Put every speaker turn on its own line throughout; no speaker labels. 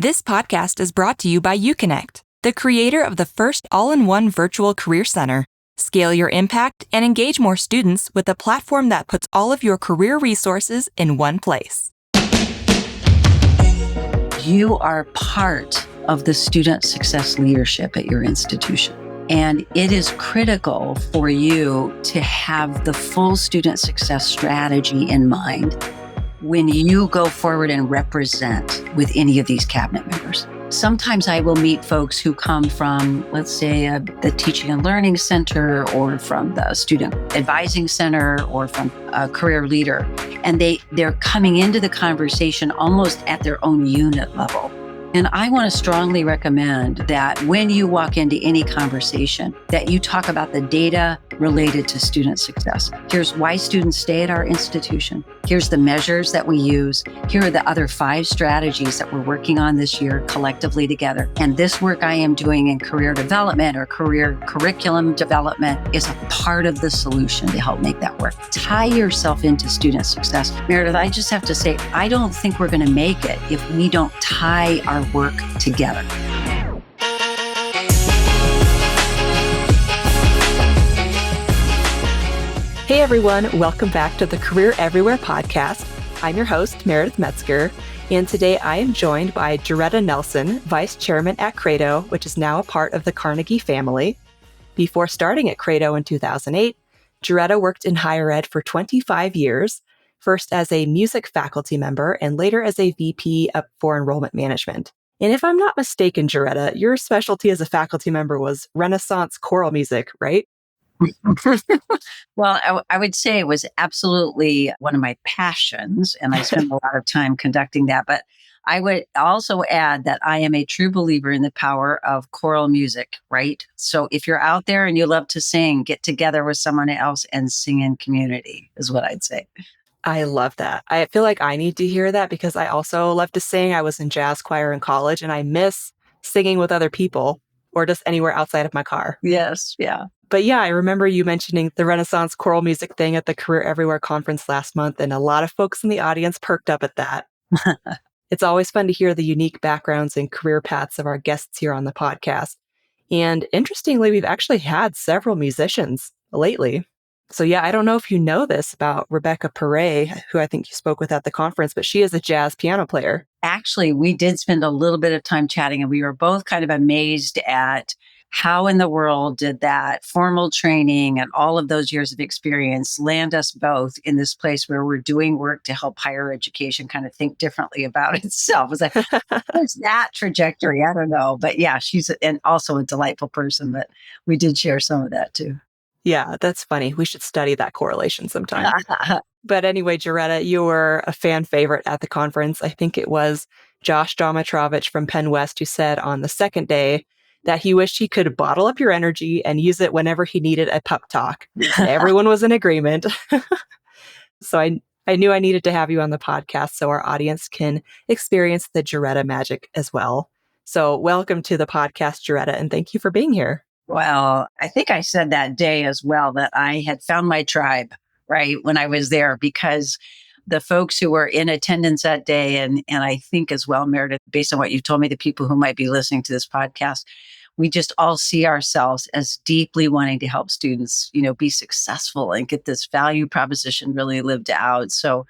This podcast is brought to you by UConnect, the creator of the first all-in-one virtual career center. Scale your impact and engage more students with a platform that puts all of your career resources in one place.
You are part of the student success leadership at your institution. And it is critical for you to have the full student success strategy in mind when you go forward and represent with any of these cabinet members. Sometimes I will meet folks who come from, let's say, the Teaching and Learning Center or from the Student Advising Center or from a career leader. And they're coming into the conversation almost at their own unit level. And I want to strongly recommend that when you walk into any conversation, that you talk about the data related to student success. Here's why students stay at our institution. Here's the measures that we use. Here are the other 5 strategies that we're working on this year collectively together. And this work I am doing in career development or career curriculum development is a part of the solution to help make that work. Tie yourself into student success. Meredith, I just have to say, I don't think we're going to make it if we don't tie our work together.
Hey everyone, welcome back to the Career Everywhere podcast. I'm your host, Meredith Metzger, and today I am joined by Joretta Nelson, Vice Chairman at Credo, which is now a part of the Carnegie family. Before starting at Credo in 2008, Joretta worked in higher ed for 25 years, first as a music faculty member and later as a VP for enrollment management. And if I'm not mistaken, Joretta, your specialty as a faculty member was Renaissance choral music, right?
Well, I would say it was absolutely one of my passions, and I spent a lot of time conducting that. But I would also add that I am a true believer in the power of choral music, right? So if you're out there and you love to sing, get together with someone else and sing in community is what I'd say.
I love that. I feel like I need to hear that because I also love to sing. I was in jazz choir in college and I miss singing with other people or just anywhere outside of my car.
Yes, yeah.
But yeah, I remember you mentioning the Renaissance choral music thing at the Career Everywhere conference last month, and a lot of folks in the audience perked up at that. It's always fun to hear the unique backgrounds and career paths of our guests here on the podcast. And interestingly, we've actually had several musicians lately. So yeah, I don't know if you know this about Rebecca Perret, who I think you spoke with at the conference, but she is a jazz piano player.
Actually, we did spend a little bit of time chatting, and we were both kind of amazed at how in the world did that formal training and all of those years of experience land us both in this place where we're doing work to help higher education kind of think differently about itself. Was like, what's that trajectory? I don't know. But yeah, she's also a delightful person, but we did share some of that too.
Yeah, that's funny. We should study that correlation sometime. But anyway, Joretta, you were a fan favorite at the conference. I think it was Josh Domitrovich from Penn West who said on the second day that he wished he could bottle up your energy and use it whenever he needed a pep talk. Everyone was in agreement. So I knew I needed to have you on the podcast so our audience can experience the Joretta magic as well. So welcome to the podcast, Joretta, and thank you for being here.
Well, I think I said that day as well that I had found my tribe, right, when I was there, because the folks who were in attendance that day, and I think as well, Meredith, based on what you told me, the people who might be listening to this podcast, we just all see ourselves as deeply wanting to help students, be successful and get this value proposition really lived out. So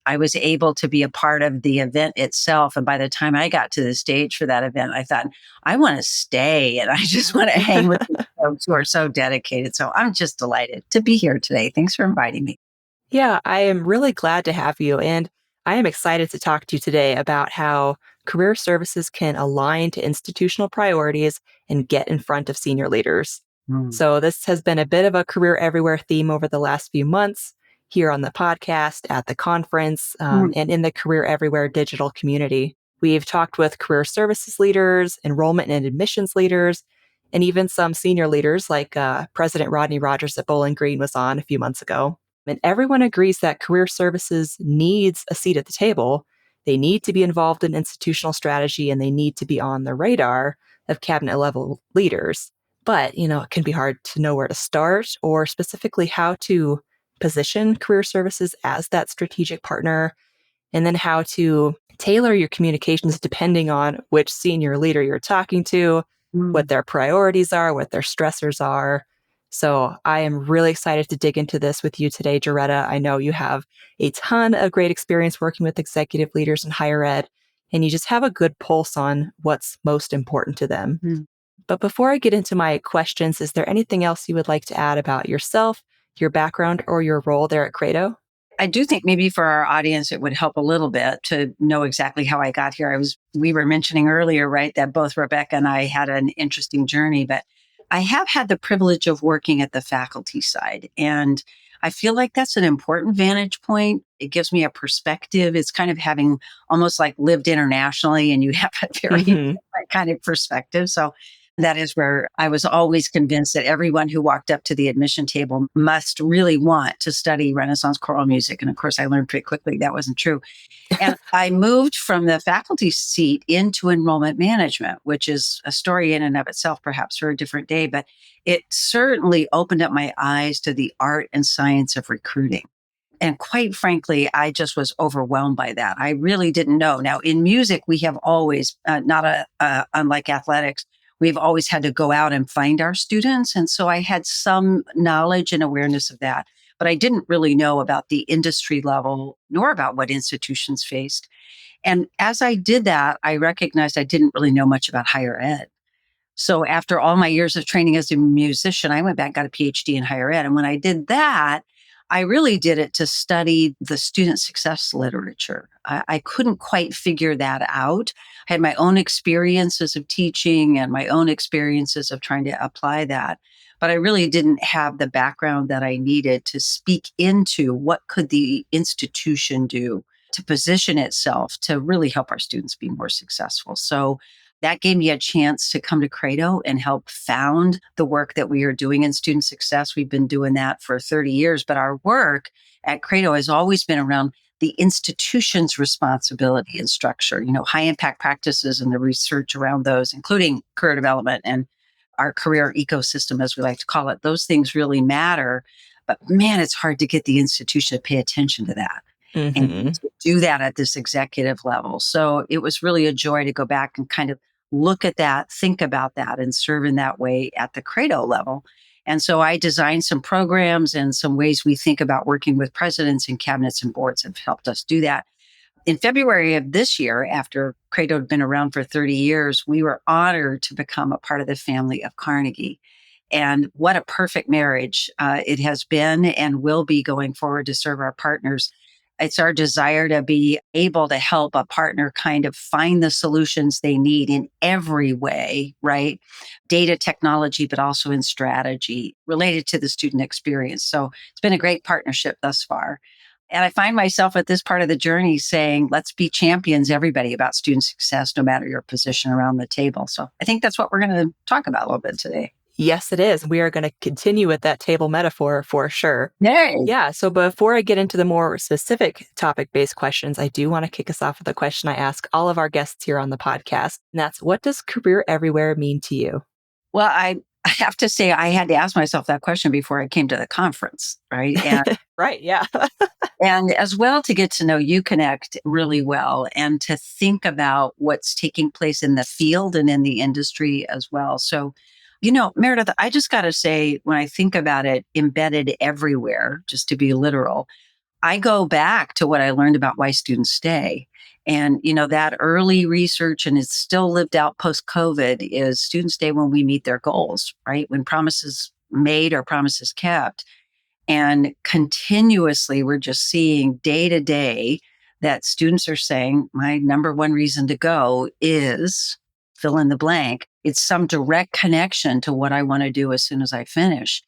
I was able to be a part of the event itself. And by the time I got to the stage for that event, I thought, I want to stay and I just want to hang with these folks who are so dedicated. So I'm just delighted to be here today. Thanks for inviting me.
Yeah, I am really glad to have you. And I am excited to talk to you today about how career services can align to institutional priorities and get in front of senior leaders. So this has been a bit of a Career Everywhere theme over the last few months here on the podcast, at the conference, and in the Career Everywhere digital community. We've talked with career services leaders, enrollment and admissions leaders, and even some senior leaders like President Rodney Rogers at Bowling Green was on a few months ago. And everyone agrees that career services needs a seat at the table. They need to be involved in institutional strategy and they need to be on the radar of cabinet level leaders. But, it can be hard to know where to start or specifically how to position career services as that strategic partner, and then how to tailor your communications depending on which senior leader you're talking to, what
Mm.
their priorities are, what their stressors are. So I am really excited to dig into this with you today, Joretta. I know you have a ton of great experience working with executive leaders in higher ed, and you just have a good pulse on what's most important to them.
Mm.
But before I get into my questions, is there anything else you would like to add about yourself, your background, or your role there at Credo?
I do think maybe for our audience, it would help a little bit to know exactly how I got here. We were mentioning earlier, right, that both Rebecca and I had an interesting journey, but I have had the privilege of working at the faculty side. And I feel like that's an important vantage point. It gives me a perspective. It's kind of having almost like lived internationally, and you have a very
Mm-hmm.
different kind of perspective. So that is where I was always convinced that everyone who walked up to the admission table must really want to study Renaissance choral music. And of course, I learned pretty quickly that wasn't true. And I moved from the faculty seat into enrollment management, which is a story in and of itself, perhaps for a different day. But it certainly opened up my eyes to the art and science of recruiting. And quite frankly, I just was overwhelmed by that. I really didn't know. Now, in music, we have always, unlike athletics, we've always had to go out and find our students. And so I had some knowledge and awareness of that, but I didn't really know about the industry level nor about what institutions faced. And as I did that, I recognized I didn't really know much about higher ed. So after all my years of training as a musician, I went back, got a PhD in higher ed. And when I did that, I really did it to study the student success literature. I couldn't quite figure that out. I had my own experiences of teaching and my own experiences of trying to apply that. But I really didn't have the background that I needed to speak into what could the institution do to position itself to really help our students be more successful. So that gave me a chance to come to Credo and help found the work that we are doing in student success. We've been doing that for 30 years, but our work at Credo has always been around the institution's responsibility and structure, high impact practices and the research around those, including career development and our career ecosystem, as we like to call it. Those things really matter. But man, it's hard to get the institution to pay attention to that and
Mm-hmm.
to do that at this executive level. So it was really a joy to go back and kind of look at that, think about that, and serve in that way at the Credo level. And so I designed some programs, and some ways we think about working with presidents and cabinets and boards have helped us do that. In February of this year, after Credo had been around for 30 years, we were honored to become a part of the family of Carnegie. And what a perfect marriage it has been and will be going forward to serve our partners. It's our desire to be able to help a partner kind of find the solutions they need in every way, right? Data technology, but also in strategy related to the student experience. So it's been a great partnership thus far. And I find myself at this part of the journey saying, let's be champions, everybody, about student success, no matter your position around the table. So I think that's what we're going to talk about a little bit today.
Yes, it is. We are going to continue with that table metaphor for sure.
Yay.
Yeah. So before I get into the more specific topic based questions, I do want to kick us off with a question I ask all of our guests here on the podcast. And that's, what does career everywhere mean to you?
Well, I have to say, I had to ask myself that question before I came to the conference, right? And
Right. Yeah.
and as well to get to know you connect really well and to think about what's taking place in the field and in the industry as well. So, Meredith, I just got to say, when I think about it, embedded everywhere, just to be literal, I go back to what I learned about why students stay. And, that early research, and it's still lived out post COVID, is students stay when we meet their goals, right? When promises made or promises kept. And continuously, we're just seeing day to day that students are saying, my number one reason to go is fill in the blank. It's some direct connection to what I want to do as soon as I finish.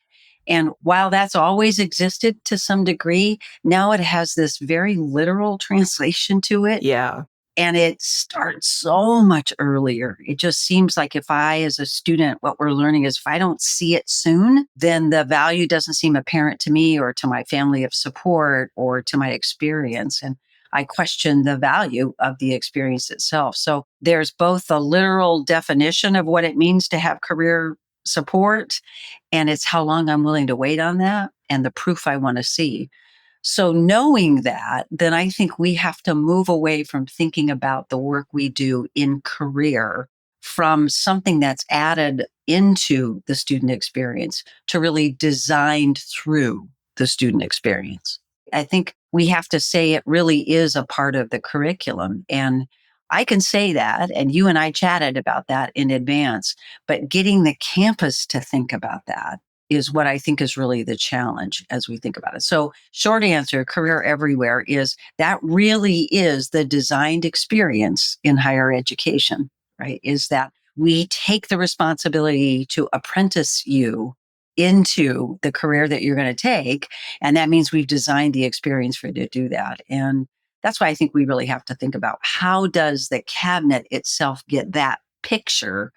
And while that's always existed to some degree, now it has this very literal translation to it.
Yeah.
And it starts so much earlier. It just seems like if I, as a student, what we're learning is if I don't see it soon, then the value doesn't seem apparent to me or to my family of support or to my experience. And I question the value of the experience itself. So there's both a literal definition of what it means to have career support, and it's how long I'm willing to wait on that and the proof I want to see. So knowing that, then I think we have to move away from thinking about the work we do in career from something that's added into the student experience to really designed through the student experience. I think we have to say it really is a part of the curriculum. And I can say that, and you and I chatted about that in advance, but getting the campus to think about that is what I think is really the challenge as we think about it. So, short answer, career everywhere is that really is the designed experience in higher education, right? Is that we take the responsibility to apprentice you into the career that you're going to take. And that means we've designed the experience for you to do that. And that's why I think we really have to think about how does the cabinet itself get that picture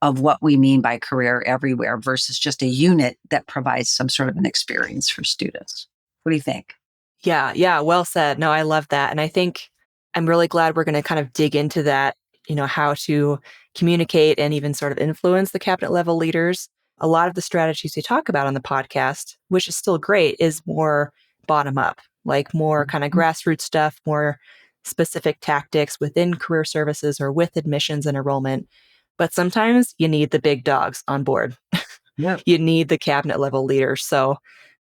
of what we mean by career everywhere versus just a unit that provides some sort of an experience for students. What do you think?
Yeah, yeah, well said. No, I love that. And I think I'm really glad we're going to kind of dig into that, how to communicate and even sort of influence the cabinet level leaders. A lot of the strategies we talk about on the podcast, which is still great, is more bottom up, like more kind of
Mhm.
grassroots stuff, more specific tactics within career services or with admissions and enrollment. But sometimes you need the big dogs on board.
Yep.
You need the cabinet level leaders. So,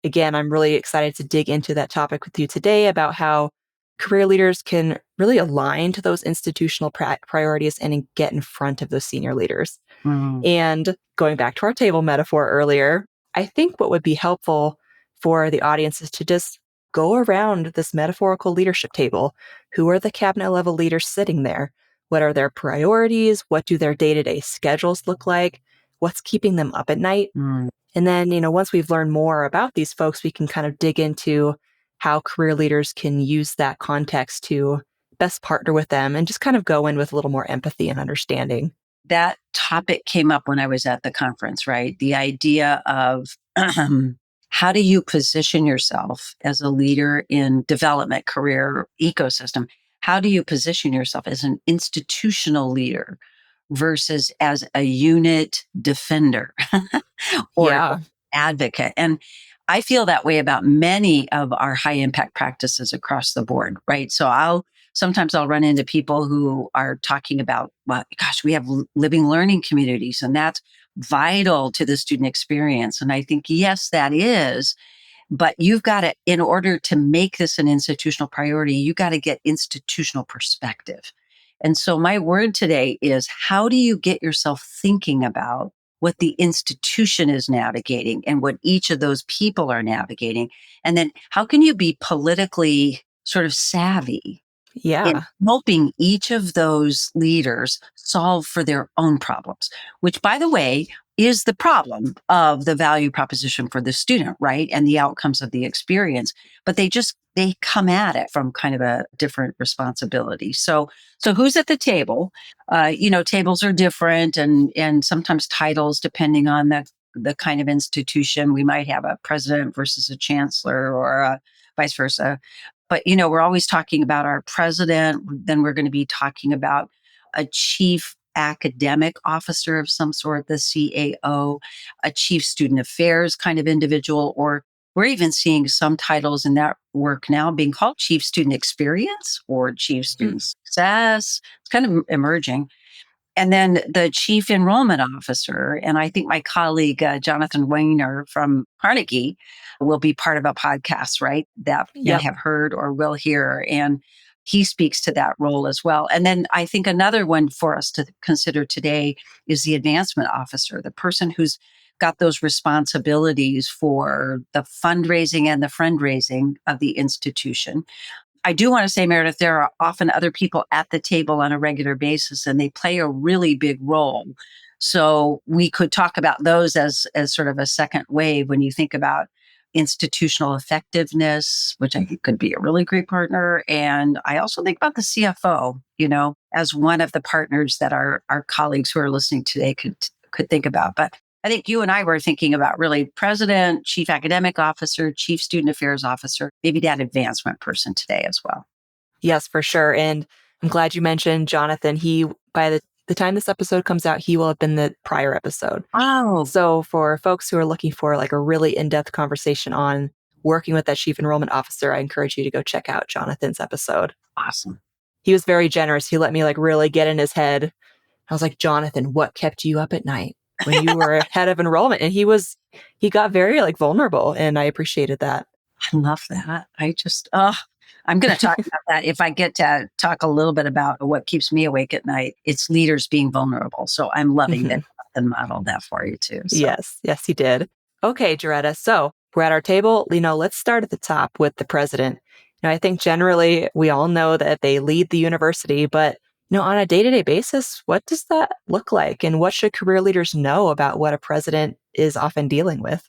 again, I'm really excited to dig into that topic with you today about how career leaders can really align to those institutional priorities and get in front of those senior leaders.
Mm,
And going back to our table metaphor earlier, I think what would be helpful for the audience is to just go around this metaphorical leadership table. Who are the cabinet level leaders sitting there? What are their priorities? What do their day to day schedules look like? What's keeping them up at night?
mm.
And then, once we've learned more about these folks, we can kind of dig into how career leaders can use that context to best partner with them and just kind of go in with a little more empathy and understanding.
That topic came up when I was at the conference, right? The idea of how do you position yourself as a leader in development career ecosystem? How do you position yourself as an institutional leader versus as a unit defender or
Yeah.
advocate? And I feel that way about many of our high impact practices across the board, right? So sometimes I'll run into people who are talking about, well, gosh, we have living learning communities and that's vital to the student experience. And I think, yes, that is. But you've got to, in order to make this an institutional priority, you got to get institutional perspective. And so my word today is how do you get yourself thinking about what the institution is navigating and what each of those people are navigating? And then how can you be politically sort of savvy in
Yeah.
helping each of those leaders solve for their own problems, which, by the way, is the problem of the value proposition for the student, right? And the outcomes of the experience. But they come at it from kind of a different responsibility. So who's at the table? Tables are different and sometimes titles, depending on the kind of institution. We might have a president versus a chancellor or vice versa. But, we're always talking about our president. Then we're going to be talking about a chief academic officer of some sort, the CAO, a chief student affairs kind of individual, or we're even seeing some titles in that work now being called chief student experience or chief
Hmm.
student success. It's kind of emerging. And then the chief enrollment officer, and I think my colleague Jonathan Weiner from Carnegie will be part of a podcast, right? That you
Yep.
have heard or will hear, and he speaks to that role as well. And then I think another one for us to consider today is the advancement officer, the person who's got those responsibilities for the fundraising and the fundraising of the institution. I do want to say, Meredith, there are often other people at the table on a regular basis, and they play a really big role. So we could talk about those as sort of a second wave when you think about institutional effectiveness, which I think could be a really great partner. And I also think about the CFO, as one of the partners that our colleagues who are listening today could think about. But I think you and I were thinking about really president, chief academic officer, chief student affairs officer, maybe that advancement person today as well.
Yes, for sure. And I'm glad you mentioned Jonathan. By the time this episode comes out, he will have been the prior episode.
Oh,
So for folks who are looking for like a really in-depth conversation on working with that chief enrollment officer, I encourage you to go check out Jonathan's episode.
Awesome.
He was very generous. He let me really get in his head. I was like, Jonathan, what kept you up at night when you were head of enrollment? And he got very vulnerable, and I appreciated that.
I love that. I'm going to talk about that. If I get to talk a little bit about what keeps me awake at night, it's leaders being vulnerable. So I'm loving that Jonathan modeled that for you too. So.
Yes, he did. Okay, Joretta. So we're at our table. Let's start at the top with the president. I think generally we all know that they lead the university, but on a day-to-day basis, what does that look like? And what should career leaders know about what a president is often dealing with?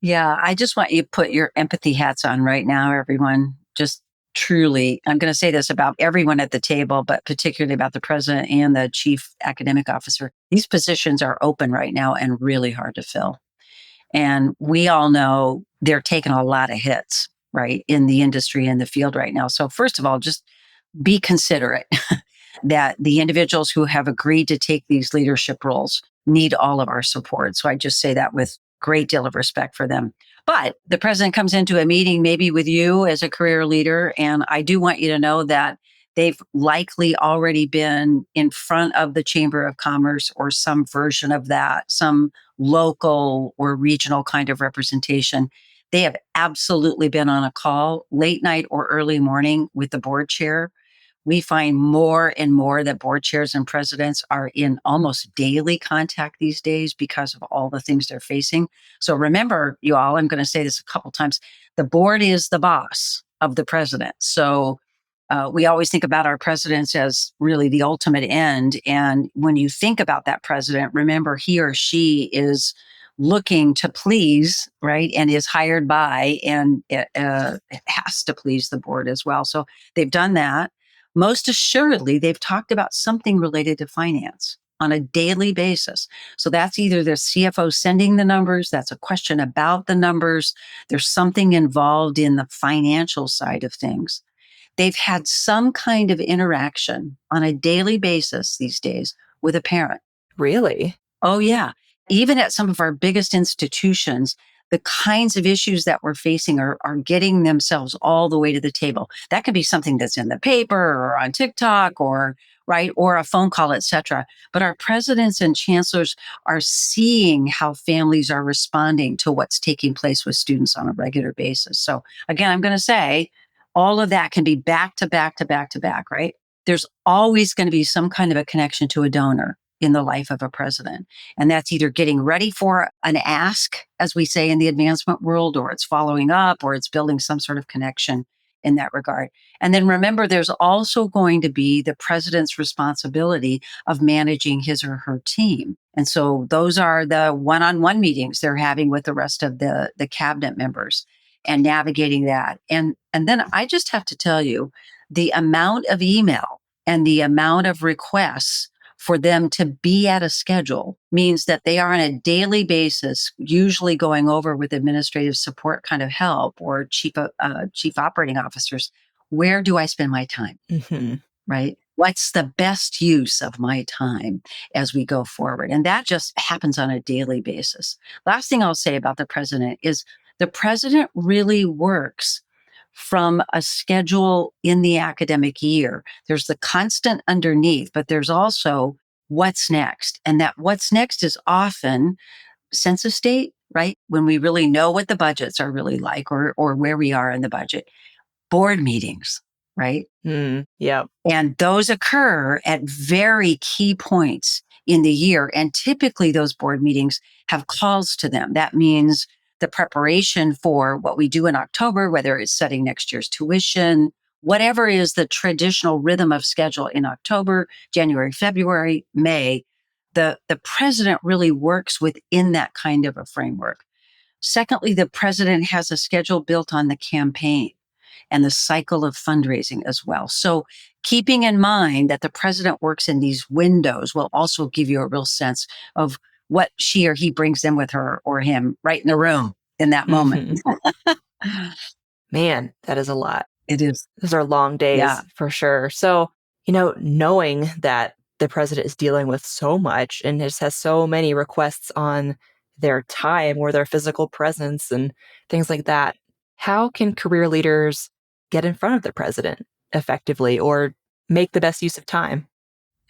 Yeah, I just want you to put your empathy hats on right now, everyone. Just truly, I'm going to say this about everyone at the table, but particularly about the president and the chief academic officer. These positions are open right now and really hard to fill. And we all know they're taking a lot of hits, right, in the industry and the field right now. So first of all, just be considerate that the individuals who have agreed to take these leadership roles need all of our support. So I just say that with great deal of respect for them. But the president comes into a meeting maybe with you as a career leader, and I do want you to know that they've likely already been in front of the Chamber of Commerce or some version of that, some local or regional kind of representation. They have absolutely been on a call late night or early morning with the board chair. We find more and more that board chairs and presidents are in almost daily contact these days because of all the things they're facing. So remember, you all, I'm going to say this a couple times, the board is the boss of the president. So we always think about our presidents as really the ultimate end. And when you think about that president, remember he or she is looking to please, right? And is hired by and has to please the board as well. So they've done that. Most assuredly, they've talked about something related to finance on a daily basis. So that's either the CFO sending the numbers, that's a question about the numbers, there's something involved in the financial side of things. They've had some kind of interaction on a daily basis these days with a parent.
Really?
Oh, yeah. Even at some of our biggest institutions, the kinds of issues that we're facing are getting themselves all the way to the table. That could be something that's in the paper or on TikTok or a phone call, et cetera. But our presidents and chancellors are seeing how families are responding to what's taking place with students on a regular basis. So again, I'm going to say all of that can be back to back to back to back, right? There's always going to be some kind of a connection to a donor in the life of a president. And that's either getting ready for an ask, as we say in the advancement world, or it's following up, or it's building some sort of connection in that regard. And then remember, there's also going to be the president's responsibility of managing his or her team. And so those are the one-on-one meetings they're having with the rest of the cabinet members and navigating that. And then I just have to tell you, the amount of email and the amount of requests for them to be at a schedule means that they are on a daily basis, usually going over with administrative support kind of help or chief operating officers. Where do I spend my time?
Mm-hmm.
Right? What's the best use of my time as we go forward? And that just happens on a daily basis. Last thing I'll say about the president is the president really works from a schedule in the academic year. There's the constant underneath, but there's also what's next. And that what's next is often census date, right? When we really know what the budgets are really like or where we are in the budget. Board meetings, right?
Yeah.
And those occur at very key points in the year. And typically those board meetings have calls to them. That means the preparation for what we do in October, whether it's setting next year's tuition, whatever is the traditional rhythm of schedule in October, January, February, May, the president really works within that kind of a framework. Secondly, the president has a schedule built on the campaign and the cycle of fundraising as well. So keeping in mind that the president works in these windows will also give you a real sense of what she or he brings in with her or him right in the room in that moment.
Man, that is a lot.
It is.
Those are long days for sure. So, knowing that the president is dealing with so much and just has so many requests on their time or their physical presence and things like that, how can career leaders get in front of the president effectively or make the best use of time?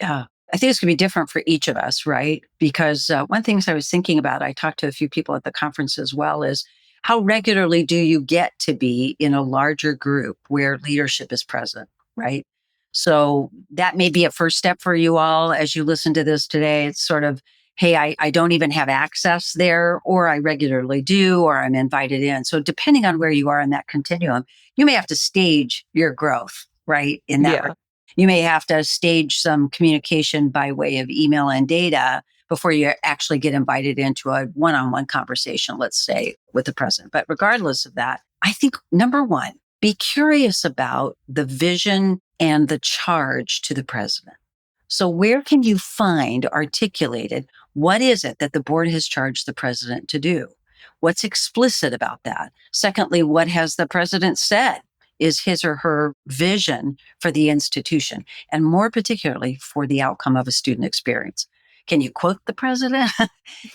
Yeah. I think it's going to be different for each of us, right? Because one of the things I was thinking about, I talked to a few people at the conference as well, is how regularly do you get to be in a larger group where leadership is present, right? So that may be a first step for you all as you listen to this today. It's sort of, hey, I don't even have access there, or I regularly do, or I'm invited in. So depending on where you are in that continuum, you may have to stage your growth, right? In that
Yeah.
you may have to stage some communication by way of email and data before you actually get invited into a one-on-one conversation, let's say, with the president. But regardless of that, I think number one, be curious about the vision and the charge to the president. So where can you find articulated what is it that the board has charged the president to do? What's explicit about that? Secondly, what has the president said is his or her vision for the institution, and more particularly for the outcome of a student experience? Can you quote the president?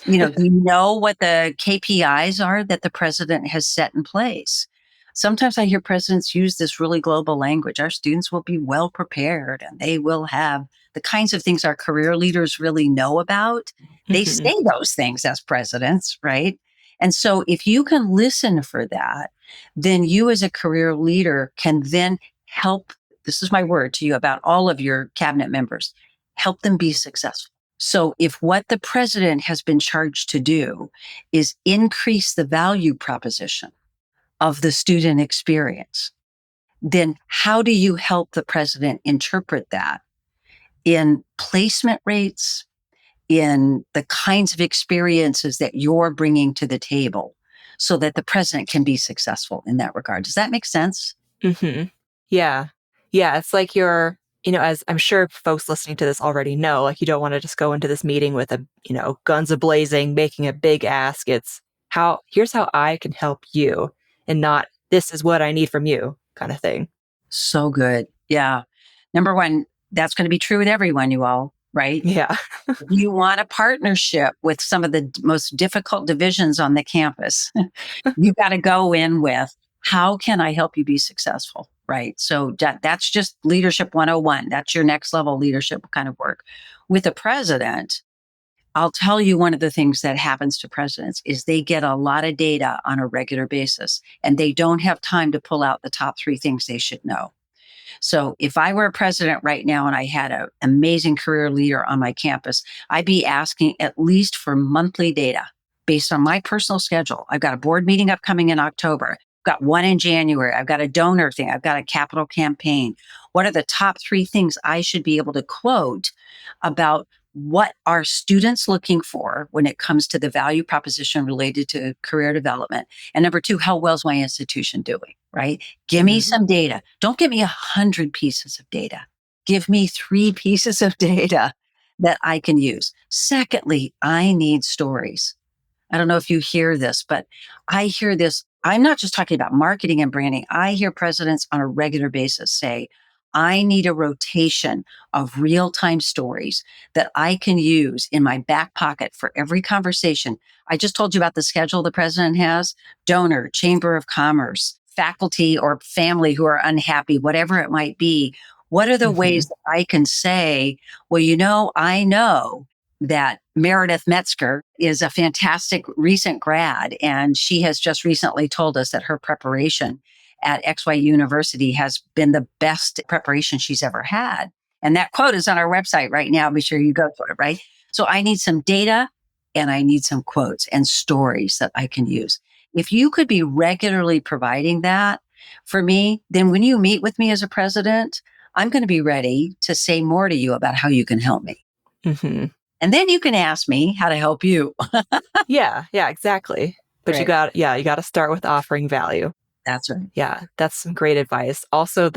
Do you know what the KPIs are that the president has set in place? Sometimes I hear presidents use this really global language. Our students will be well prepared and they will have the kinds of things our career leaders really know about. They
Mhm.
say those things as presidents, right? And so if you can listen for that, then you as a career leader can then help. This is my word to you about all of your cabinet members, help them be successful. So if what the president has been charged to do is increase the value proposition of the student experience, then how do you help the president interpret that in placement rates, in the kinds of experiences that you're bringing to the table so that the president can be successful in that regard? Does that make sense?
Mhm. Yeah. Yeah, it's like as I'm sure folks listening to this already know, like, you don't wanna just go into this meeting with guns a-blazing, making a big ask. It's here's how I can help you, and not, "This is what I need from you," kinda thing.
So good. Yeah. Number one, that's going to be true with everyone, you all, right?
Yeah.
You want a partnership with some of the most difficult divisions on the campus. You got to go in with, how can I help you be successful? Right. So that's just leadership 101. That's your next level leadership kind of work. With the president, I'll tell you one of the things that happens to presidents is they get a lot of data on a regular basis and they don't have time to pull out the top three things they should know. So if I were a president right now and I had an amazing career leader on my campus, I'd be asking at least for monthly data based on my personal schedule. I've got a board meeting upcoming in October. I've got one in January. I've got a donor thing. I've got a capital campaign. What are the top three things I should be able to quote about what are students looking for when it comes to the value proposition related to career development? And number two, how well is my institution doing, right? Give me
Mhm.
some data. Don't give me 100 pieces of data. Give me 3 pieces of data that I can use. Secondly, I need stories. I don't know if you hear this, but I hear this. I'm not just talking about marketing and branding. I hear presidents on a regular basis say, I need a rotation of real time stories that I can use in my back pocket for every conversation. I just told you about the schedule the president has: donor, chamber of commerce, faculty or family who are unhappy, whatever it might be. What are the ways
Mhm.
that I can say, well, I know that Meredith Metzger is a fantastic recent grad, and she has just recently told us that her preparation at XY University has been the best preparation she's ever had. And that quote is on our website right now. Be sure you go for it, right? So I need some data and I need some quotes and stories that I can use. If you could be regularly providing that for me, then when you meet with me as a president, I'm going to be ready to say more to you about how you can help me.
Mhm.
And then you can ask me how to help you.
Yeah, yeah, exactly. But
Great.
you gotta start with offering value.
That's right.
Yeah, that's some great advice. Also,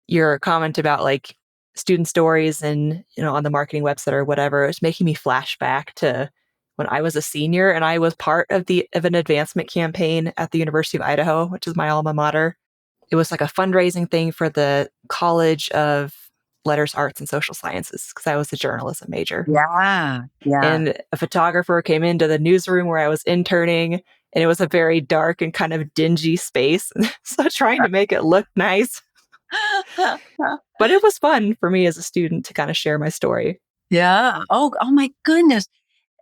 your comment about, like, student stories and, on the marketing website or whatever, it's making me flash back to when I was a senior and I was part of an advancement campaign at the University of Idaho, which is my alma mater. It was like a fundraising thing for the College of Letters, Arts, and Social Sciences, because I was a journalism major.
Yeah. Yeah.
And a photographer came into the newsroom where I was interning, and it was a very dark and kind of dingy space. So trying to make it look nice. But it was fun for me as a student to kind of share my story.
Yeah. Oh my goodness.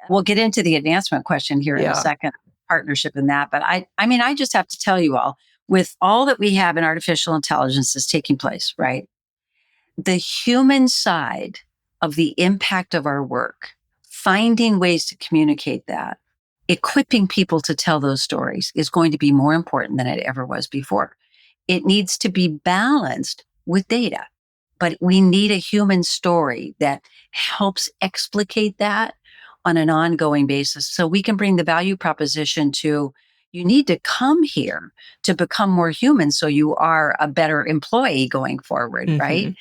We'll get into the advancement question here in a
Yeah.
second, partnership in that. But I mean, I just have to tell you all, with all that we have in artificial intelligence is taking place, right? The human side of the impact of our work, finding ways to communicate that, equipping people to tell those stories is going to be more important than it ever was before. It needs to be balanced with data, but we need a human story that helps explicate that on an ongoing basis so we can bring the value proposition to you need to come here to become more human so you are a better employee going forward, right?
Hmm.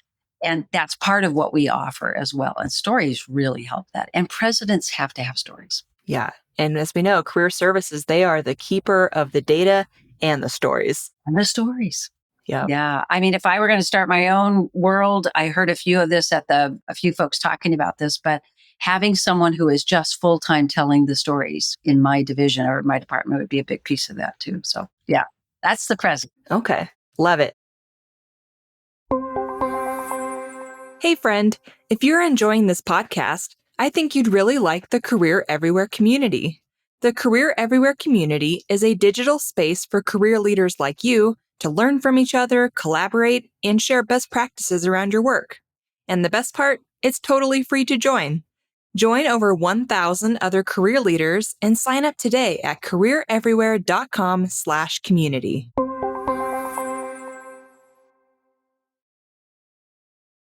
And that's part of what we offer as well. And stories really help that. And presidents have to have stories.
Yeah. And as we know, career services, they are the keeper of the data and the stories.
And the stories.
Yeah.
Yeah. I mean, if I were going to start my own world, I heard a few of this a few folks talking about this, but having someone who is just full time telling the stories in my division or my department would be a big piece of that too. So yeah, that's the present.
Okay. Love it. Hey, friend, if you're enjoying this podcast, I think you'd really like the Career Everywhere community. The Career Everywhere community is a digital space for career leaders like you to learn from each other, collaborate, and share best practices around your work. And the best part, it's totally free to join. Join over 1,000 other career leaders and sign up today at careereverywhere.com/community.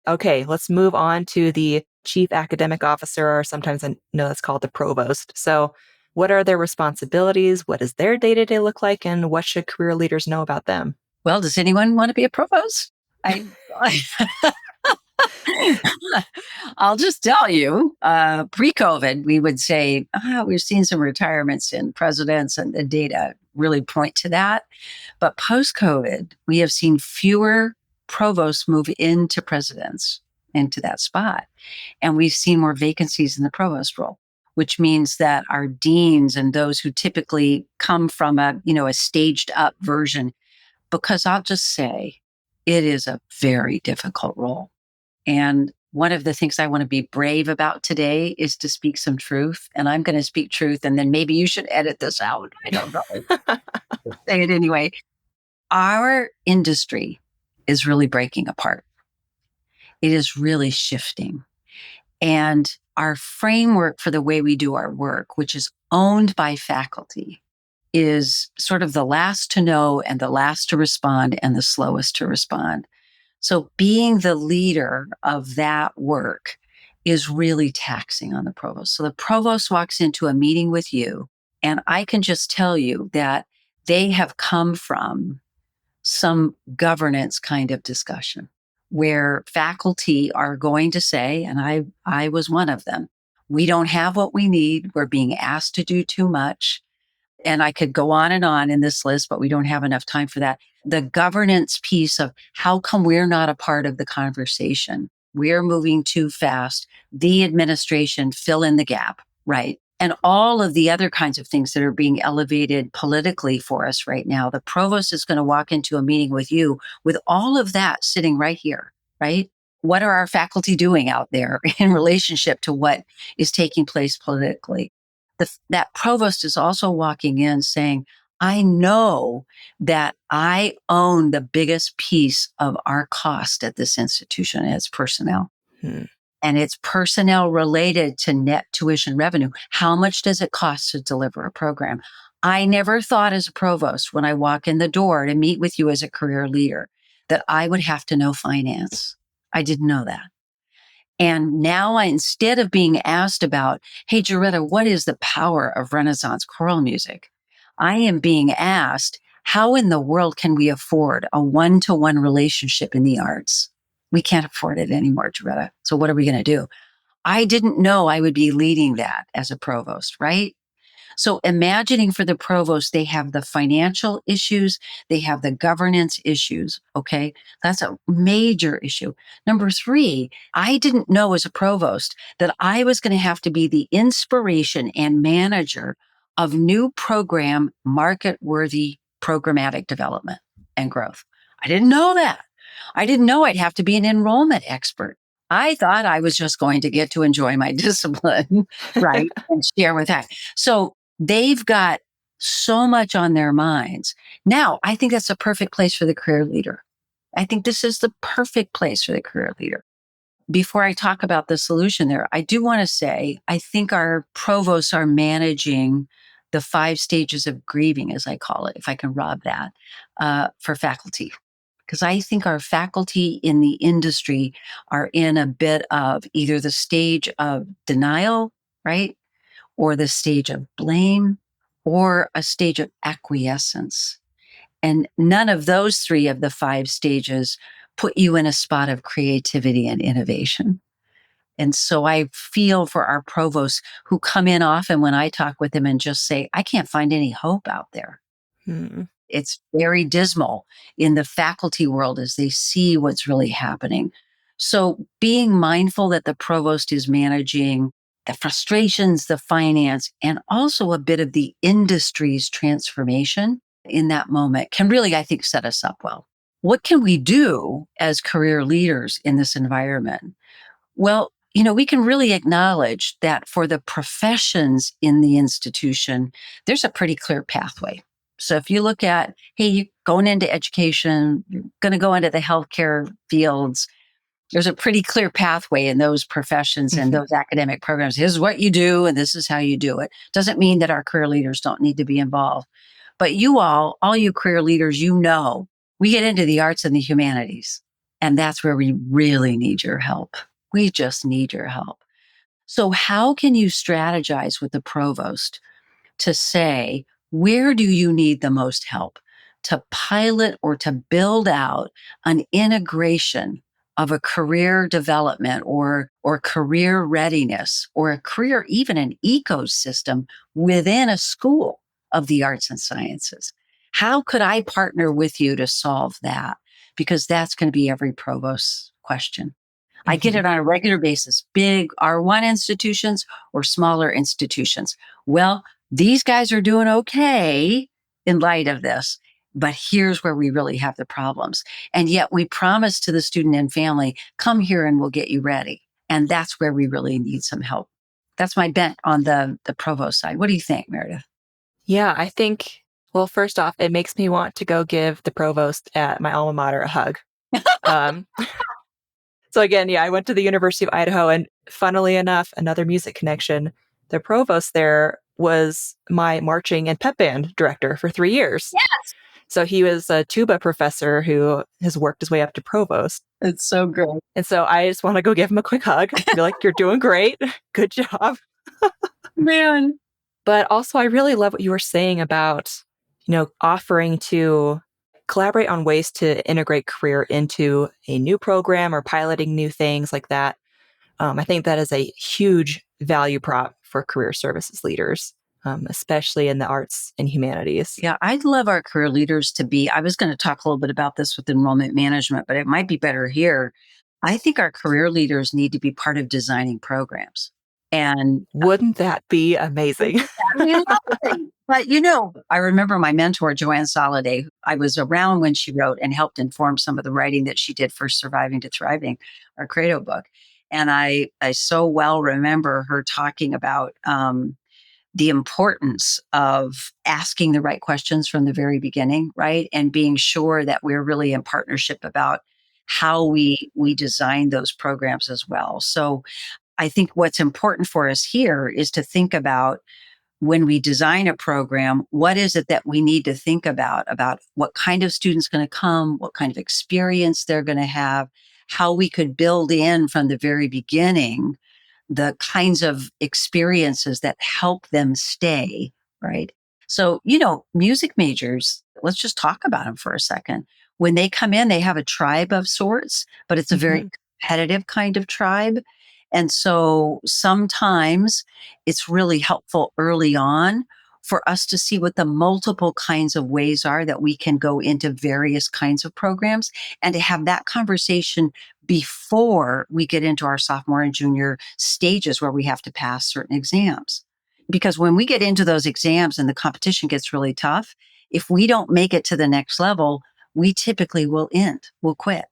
Okay, let's move on to the chief academic officer, or sometimes I know that's called the provost. So, what are their responsibilities? What does their day to day look like? And what should career leaders know about them?
Well, does anyone want to be a provost? I, I'll just tell you, pre-COVID, we would say, we're seeing some retirements in presidents and the data really point to that. But post-COVID, we have seen fewer provosts move into presidents, into that spot. And we've seen more vacancies in the provost role, which means that our deans and those who typically come from a staged up version, because I'll just say it is a very difficult role. And one of the things I want to be brave about today is to speak some truth. And I'm going to speak truth. And then maybe you should edit this out. I don't know. Say it anyway. Our industry is really breaking apart. It is really shifting. And our framework for the way we do our work, which is owned by faculty, is sort of the last to know and the last to respond and the slowest to respond. So being the leader of that work is really taxing on the provost. So the provost walks into a meeting with you, and I can just tell you that they have come from some governance kind of discussion where faculty are going to say, and I was one of them, we don't have what we need. We're being asked to do too much. And I could go on and on in this list, but we don't have enough time for that. The governance piece of how come we're not a part of the conversation? We're moving too fast. The administration fill in the gap, right? And all of the other kinds of things that are being elevated politically for us right now. The provost is going to walk into a meeting with you with all of that sitting right here, right? What are our faculty doing out there in relationship to what is taking place politically? That provost is also walking in saying, I know that I own the biggest piece of our cost at this institution, and it's personnel.
Hmm.
And it's personnel related to net tuition revenue. How much does it cost to deliver a program? I never thought as a provost when I walk in the door to meet with you as a career leader that I would have to know finance. I didn't know that. And now instead of being asked about, hey, Joretta, what is the power of Renaissance choral music? I am being asked, how in the world can we afford a one-to-one relationship in the arts? We can't afford it anymore, Joretta. So what are we going to do? I didn't know I would be leading that as a provost, right? So imagining for the provost, they have the financial issues, they have the governance issues. Okay. That's a major issue. Number three, I didn't know as a provost that I was going to have to be the inspiration and manager of new program market-worthy programmatic development and growth. I didn't know that. I didn't know I'd have to be an enrollment expert. I thought I was just going to get to enjoy my discipline, right? And share with that. So they've got so much on their minds. Now, I think that's a perfect place for the career leader. I think this is the perfect place for the career leader. Before I talk about the solution there, I do want to say, I think our provosts are managing the 5 stages of grieving, as I call it, if I can rob that, for faculty. Because I think our faculty in the industry are in a bit of either the stage of denial, right? Or the stage of blame, or a stage of acquiescence. And none of those 3 of the 5 stages put you in a spot of creativity and innovation. And so I feel for our provosts who come in often when I talk with them and just say, I can't find any hope out there.
Hmm.
It's very dismal in the faculty world as they see what's really happening. So being mindful that the provost is managing the frustrations, the finance, and also a bit of the industry's transformation in that moment can really, I think, set us up well. What can we do as career leaders in this environment? Well, we can really acknowledge that for the professions in the institution, there's a pretty clear pathway. So if you look at, hey, you're going into education, you're going to go into the healthcare fields, there's a pretty clear pathway in those professions and
Hmm.
those academic programs. This is what you do, and this is how you do it. Doesn't mean that our career leaders don't need to be involved. But you all you career leaders, we get into the arts and the humanities. And that's where we really need your help. We just need your help. So, how can you strategize with the provost to say, where do you need the most help to pilot or to build out an integration of a career development or career readiness or a career, even an ecosystem within a school of the arts and sciences? How could I partner with you to solve that? Because that's going to be every provost's question. I get
Hmm.
it on a regular basis, big R1 institutions or smaller institutions. Well, these guys are doing okay in light of this, but here's where we really have the problems. And yet we promise to the student and family, come here and we'll get you ready. And that's where we really need some help. That's my bent on the provost side. What do you think, Meredith?
Yeah, I think, well, first off, it makes me want to go give the provost at my alma mater a hug. Um, so again, yeah, I went to the University of Idaho, and funnily enough, another music connection, the provost there was my marching and pep band director for 3 years.
Yes.
So he was a tuba professor who has worked his way up to provost.
It's so great.
And so I just want to go give him a quick hug, be like, you're doing great. Good job.
Man.
But also, I really love what you were saying about, offering to collaborate on ways to integrate career into a new program or piloting new things like that. I think that is a huge value prop for career services leaders, especially in the arts and humanities.
Yeah, I'd love our career leaders to be. I was going to talk a little bit about this with enrollment management, but it might be better here. I think our career leaders need to be part of designing programs. And
Wouldn't that be amazing?
that'd be lovely. But I remember my mentor, Joanne Soliday. I was around when she wrote and helped inform some of the writing that she did for Surviving to Thriving, our Credo book. And I so well remember her talking about the importance of asking the right questions from the very beginning, right? And being sure that we're really in partnership about how we design those programs as well. So I think what's important for us here is to think about when we design a program, what is it that we need to think about what kind of students going to come, what kind of experience they're going to have, how we could build in from the very beginning the kinds of experiences that help them stay, right? So, music majors, let's just talk about them for a second. When they come in, they have a tribe of sorts, but it's a very
Mhm.
competitive kind of tribe. And so sometimes it's really helpful early on for us to see what the multiple kinds of ways are that we can go into various kinds of programs and to have that conversation before we get into our sophomore and junior stages where we have to pass certain exams. Because when we get into those exams and the competition gets really tough, if we don't make it to the next level, we typically we'll quit.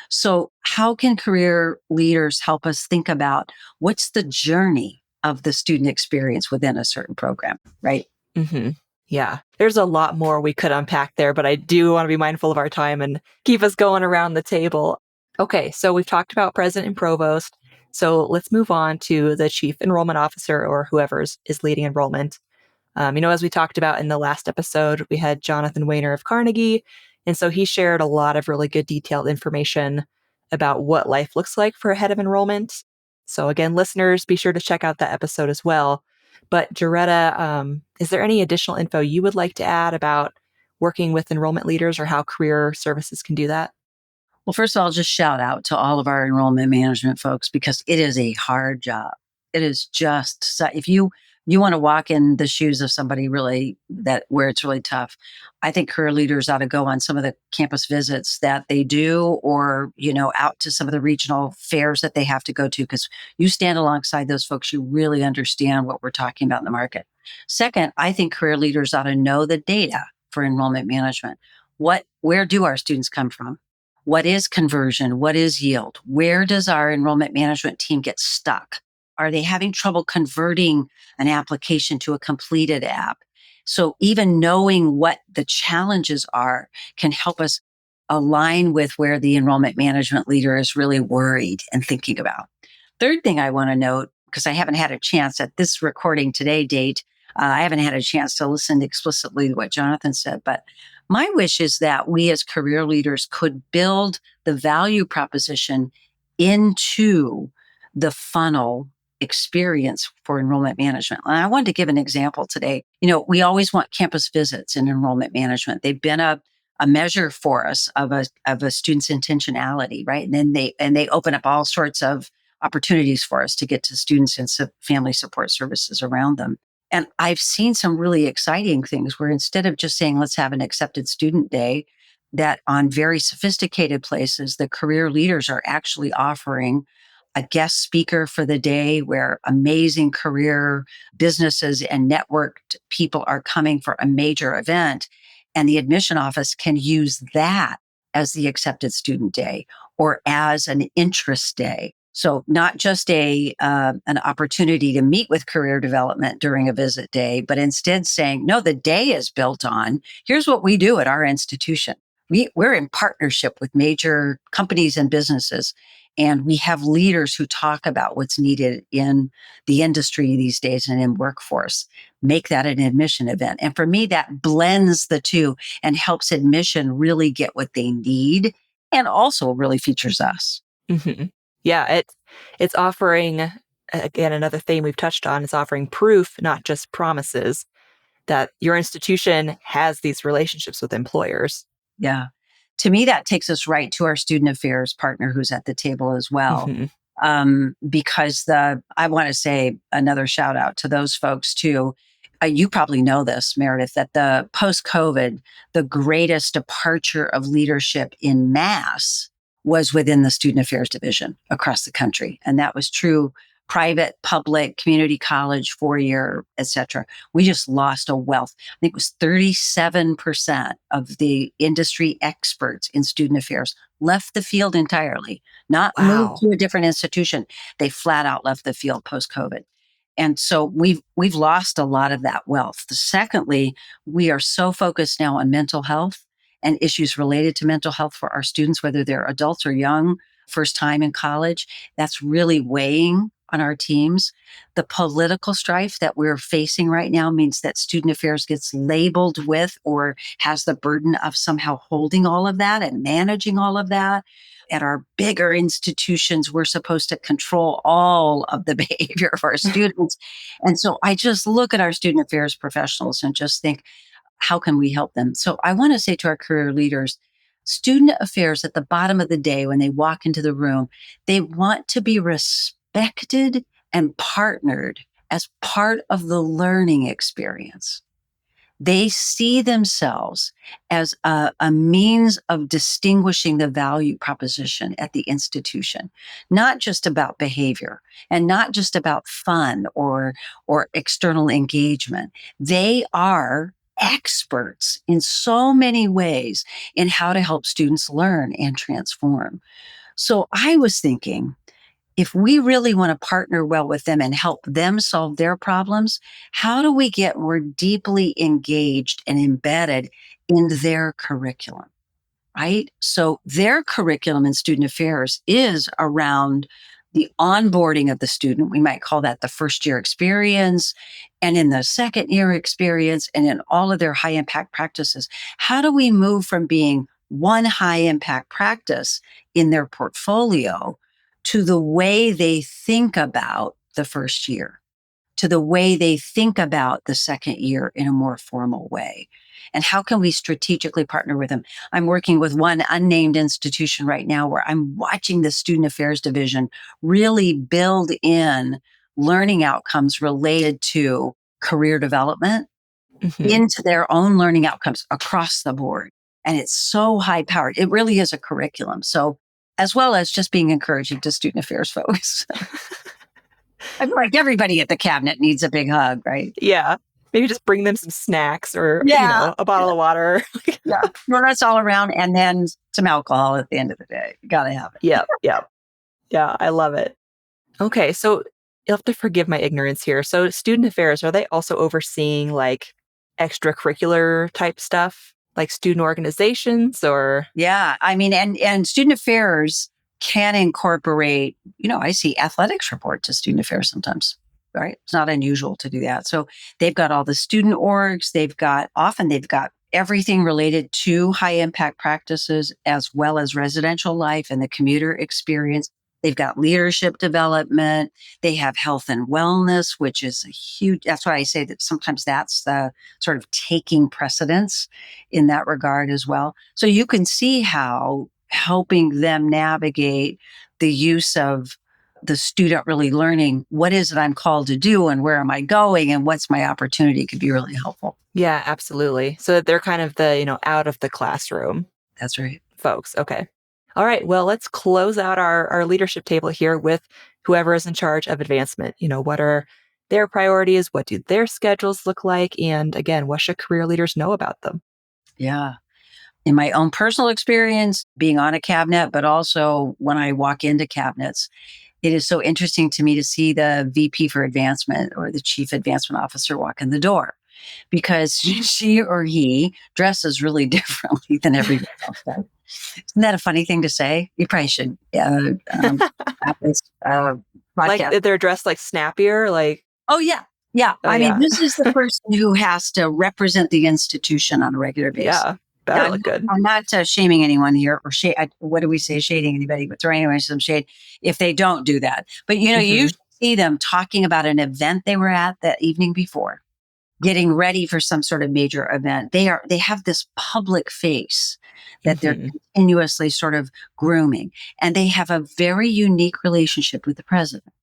So how can career leaders help us think about what's the journey of the student experience within a certain program, right?
Hmm. Yeah, there's a lot more we could unpack there, but I do want to be mindful of our time and keep us going around the table. Okay, so we've talked about president and provost. So let's move on to the chief enrollment officer or whoever is leading enrollment. As we talked about in the last episode, we had Jonathan Weiner of Carnegie. And so he shared a lot of really good detailed information about what life looks like for a head of enrollment. So again, listeners, be sure to check out that episode as well. But Joretta, is there any additional info you would like to add about working with enrollment leaders or how career services can do that?
Well, first of all, just shout out to all of our enrollment management folks because it is a hard job. It is just if you want to walk in the shoes of somebody really that where it's really tough. I think career leaders ought to go on some of the campus visits that they do, or out to some of the regional fairs that they have to go to, because you stand alongside those folks, you really understand what we're talking about in the market. Second, I think career leaders ought to know the data for enrollment management. Where do our students come from? What is conversion? What is yield? Where does our enrollment management team get stuck? Are they having trouble converting an application to a completed app? So even knowing what the challenges are can help us align with where the enrollment management leader is really worried and thinking about. Third thing I want to note, because I haven't had a chance at this recording today date, I haven't had a chance to listen explicitly to what Jonathan said, but my wish is that we as career leaders could build the value proposition into the funnel experience for enrollment management. And I wanted to give an example today. We always want campus visits in enrollment management. They've been a measure for us of a student's intentionality, right? And then they open up all sorts of opportunities for us to get to students and family support services around them. And I've seen some really exciting things where instead of just saying, let's have an accepted student day, that on very sophisticated places, the career leaders are actually offering a guest speaker for the day where amazing career businesses and networked people are coming for a major event. And the admission office can use that as the accepted student day or as an interest day. So not just an opportunity to meet with career development during a visit day, but instead saying, no, the day is built on, here's what we do at our institution. We're in partnership with major companies and businesses, and we have leaders who talk about what's needed in the industry these days and in workforce. Make that an admission event. And for me, that blends the two and helps admission really get what they need and also really features us.
Hmm. Yeah, it's offering, again, another theme we've touched on is offering proof, not just promises, that your institution has these relationships with employers.
Yeah. To me, that takes us right to our student affairs partner who's at the table as well.
Hmm.
Because I want to say another shout out to those folks too. You probably know this, Meredith, that the post-COVID, the greatest departure of leadership in mass was within the student affairs division across the country. And that was true private, public, community college, four-year, et cetera. We just lost a wealth. I think it was 37% of the industry experts in student affairs left the field entirely, not moved
Wow.
to a different institution. They flat out left the field post-COVID. And so we've lost a lot of that wealth. Secondly, we are so focused now on mental health and issues related to mental health for our students, whether they're adults or young, first time in college. That's really weighing on our teams. The political strife that we're facing right now means that student affairs gets labeled with or has the burden of somehow holding all of that and managing all of that. At our bigger institutions, we're supposed to control all of the behavior of our students. And so I just look at our student affairs professionals and just think, how can we help them? So I want to say to our career leaders, student affairs at the bottom of the day, when they walk into the room, they want to be respected and partnered as part of the learning experience. They see themselves as a means of distinguishing the value proposition at the institution, not just about behavior and not just about fun or external engagement. They are experts in so many ways in how to help students learn and transform. So I was thinking, if we really want to partner well with them and help them solve their problems, how do we get more deeply engaged and embedded in their curriculum? Right? So their curriculum in student affairs is around the onboarding of the student. We might call that the first year experience. And in the second year experience and in all of their high impact practices, how do we move from being one high impact practice in their portfolio to the way they think about the first year, to the way they think about the second year in a more formal way? And how can we strategically partner with them? I'm working with one unnamed institution right now where I'm watching the student affairs division really build in learning outcomes related to career development
Hmm.
into their own learning outcomes across the board. And it's so high powered. It really is a curriculum. So, as well as just being encouraging to student affairs folks. I feel like everybody at the cabinet needs a big hug, right?
Yeah. Maybe just bring them some snacks or,
Yeah.
a bottle of water.
Yeah. Donuts all around and then some alcohol at the end of the day. You got to have it.
Yep. Yep. Yeah. I love it. Okay. So you'll have to forgive my ignorance here. So student affairs, are they also overseeing like extracurricular type stuff, like student organizations or?
Yeah. I mean, and student affairs can incorporate, I see athletics report to student affairs sometimes, right? It's not unusual to do that. So they've got all the student orgs. Often they've got everything related to high impact practices as well as residential life and the commuter experience. They've got leadership development. They have health and wellness, which is a huge, that's why I say that sometimes that's the sort of taking precedence in that regard as well. So you can see how helping them navigate the use of the student really learning what is it I'm called to do and where am I going and what's my opportunity could be really helpful.
Yeah, absolutely. So they're kind of the, out of the classroom
That's right.
folks. Okay. All right. Well, let's close out our leadership table here with whoever is in charge of advancement. What are their priorities? What do their schedules look like? And again, what should career leaders know about them?
Yeah. In my own personal experience, being on a cabinet, but also when I walk into cabinets, it is so interesting to me to see the VP for advancement or the chief advancement officer walk in the door because she or he dresses really differently than everybody else does. Isn't that a funny thing to say? You probably should have this
Like
podcast.
they're dressed like snappier, like,
Oh, yeah. Yeah.
oh,
I mean,
yeah.
this is the person who has to represent the institution on a regular basis.
Yeah. Better look good.
I'm not shaming anyone here or what do we say? Shading anybody, but throwing anyone some shade if they don't do that. But, you
Hmm.
should see them talking about an event they were at that evening before, getting ready for some sort of major event. They have this public face that they're
Hmm.
continuously sort of grooming, and they have a very unique relationship with the president.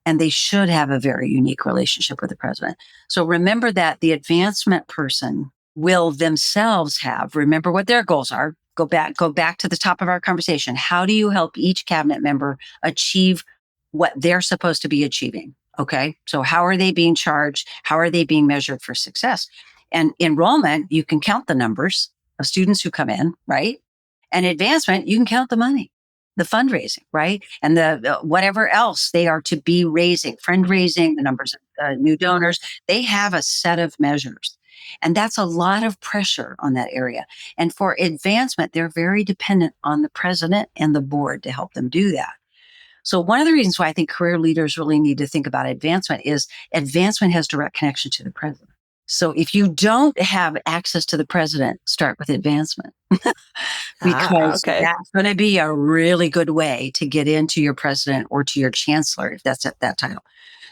And they should have a very unique relationship with the president. So remember that the advancement person will themselves remember what their goals are. Go back to the top of our conversation. How do you help each cabinet member achieve what they're supposed to be achieving? Okay. So how are they being charged? How are they being measured for success? And enrollment, you can count the numbers of students who come in, right? And advancement, you can count the money, the fundraising, right? And the whatever else they are to be raising, fundraising, the numbers of new donors, they have a set of measures. And that's a lot of pressure on that area. And for advancement, they're very dependent on the president and the board to help them do that. So one of the reasons why I think career leaders really need to think about advancement is advancement has direct connection to the president. So if you don't have access to the president, start with advancement because
Okay.
that's going to be a really good way to get into your president or to your chancellor, if that's at that title.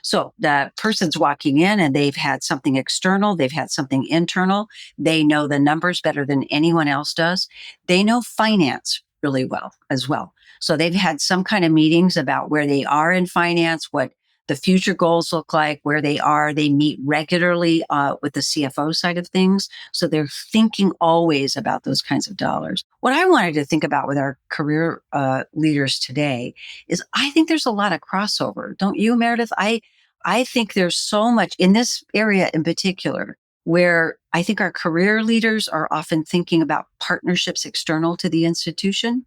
So the person's walking in and they've had something external, they've had something internal. They know the numbers better than anyone else does. They know finance really well as well. So they've had some kind of meetings about where they are in finance, what the future goals look like, where they are. They meet regularly with the CFO side of things. So they're thinking always about those kinds of dollars. What I wanted to think about with our career leaders today is I think there's a lot of crossover. Don't you, Meredith? I think there's so much in this area in particular where I think our career leaders are often thinking about partnerships external to the institution,